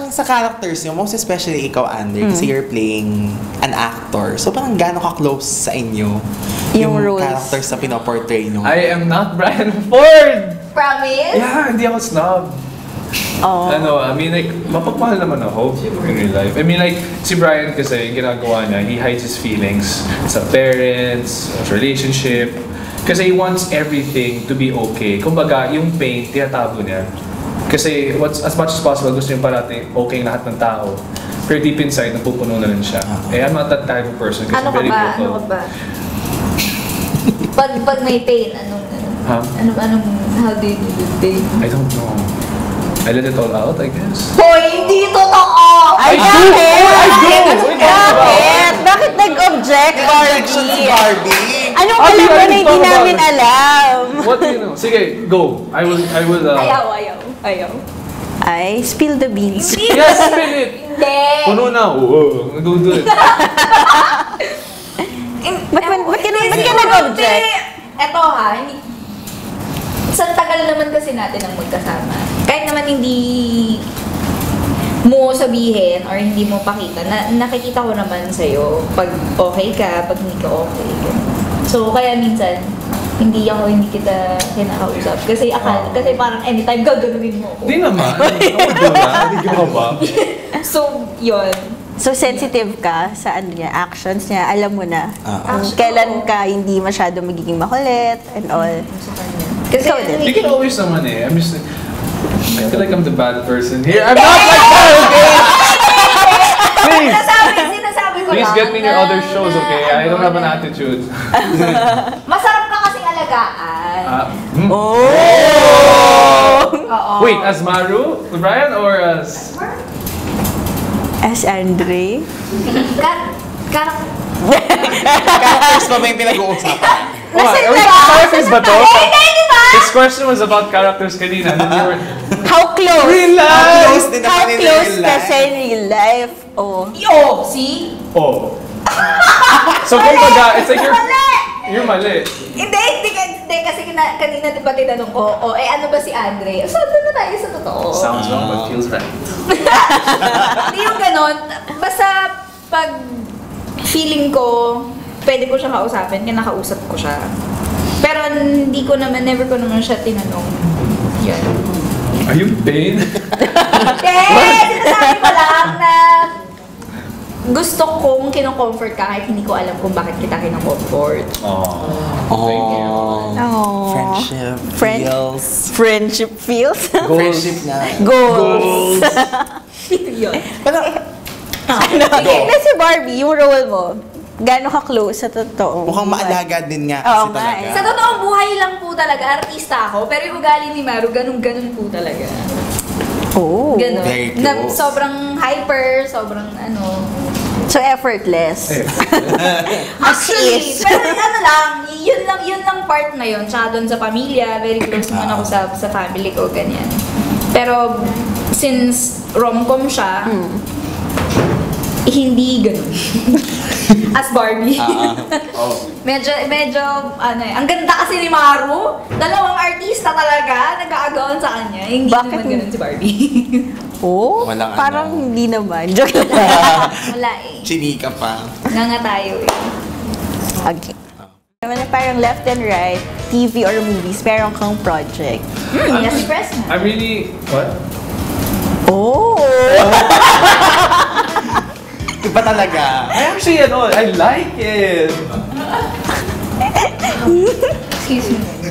parang sa characters nyo, most especially ikaw, Andre, kasi you're playing an actor. So parang gaano ka-close sa inyo Yung roles. characters na pinoportray nyo? I am not Brian Ford! Promise? Yeah, hindi ako snob. Oh. I mean like, mapagmahal naman ako in real life. I mean like, si Brian kasi, yung ginagawa niya, he hides his feelings sa parents, sa relationship. Kasi he wants everything to be okay. Kumbaga, yung pain, tinatago niya. Kasi as much as possible, gusto niya parati okay lahat ng tao. Pero deep inside, napupuno na rin siya. Eh, I'm not that type of person kasi Ano ka very ba? vocal. Ano ka ba? Pag may pain, anong, how do you do with pain? I don't know. I let it all out, I guess. Hoy, hindi totoo! Ay, bakit? Bakit nag-object, Reaction si Barbie? Barbie! Anong Ah, alam di mo na natin hindi talk about namin it. alam? What do you know? Sige, go. I will. Ayaw. Ay, spill the beans. Yes, spin it! Hindi! Puno na. Oh, go do it. Ba't ka nag-object? Eto ha, sa tagal naman kasi natin ang magkasama. Kahit naman hindi mo sabihin or hindi mo pakita, nakikita ko naman sa'yo pag okay ka, pag hindi ka okay. So, kaya minsan, hindi kita kinakausap. Kasi kasi parang anytime gaganunin mo ako. Hindi naman. Hindi ka ba? So, yun. So, sensitive ka sa actions niya. Alam mo na kung Actually, kailan ka hindi masyado magiging makulit and all. Sa kanya. Kasi, Ikaw din. You can always naman eh. I'm just like, I feel like I'm the bad person here. I'm not like that, okay? Please! sinasabi ko Please lang get me in your na- other shows, okay? I don't have an attitude. Masarap ka kasing alagaan. Oh! Oo. Wait, as Maru? Brian or as... As Andre? Characters pa ba yung pinag-uusapan? Characters ba to? Hindi ba? This question was about characters kanina. And you were... How close? Real How life! close din How naman in close real ka life? sa real life? Oh. Yo, see? Oh. So, kumbaga, it's like you're mali. Hindi, kasi kanina diba tinanong ko, ano ba si Andre? So, doon na tayo sa totoo. Sounds wrong but feels right. Hindi yung ganon. Basta, pag feeling ko, pwede ko siya kausapin, kaya nakausap ko siya. Pero never ko naman siya tinanong. Yan. Are you pain? Sinasabi ko lang na gusto kong kinocomfort ka kahit hindi ko alam kung bakit kita kinocomfort. Oh. Oh. Friendship Friend- feels... Friendship feels? Friendship na. Goals. Yun. Pero, Na si Barbie, yung role mo, gaano ka close sa totoo? mukhang maalaga din nga Oo kasi nga talaga. eh. Sa totoong buhay lang po talaga, artista ako, pero yung ugali ni Maru, ganun-ganun po talaga. Oh. Ganun. Very close. Na sobrang hyper, sobrang ano. So effortless. Actually, Yes. pero yun lang part na yun. Tsaka doon sa pamilya, very close naman ako sa family ko, ganyan. Pero, since rom-com siya, hindi ganun. As Barbie. Oh. medyo, ang ganda kasi ni Maru. Dalawang artista talaga, nag-aagawan sa kanya. Hindi Bakit? naman ganun si Barbie. Oh, Walang parang ano. hindi naman. Joke lang. Wala eh. Chinika pa. Nga tayo eh. Okay. Naman na parang left and right, TV or movies, meron kang project. Express na. I'm really... What? Oh! Iba talaga. I actually, I like it. Excuse me.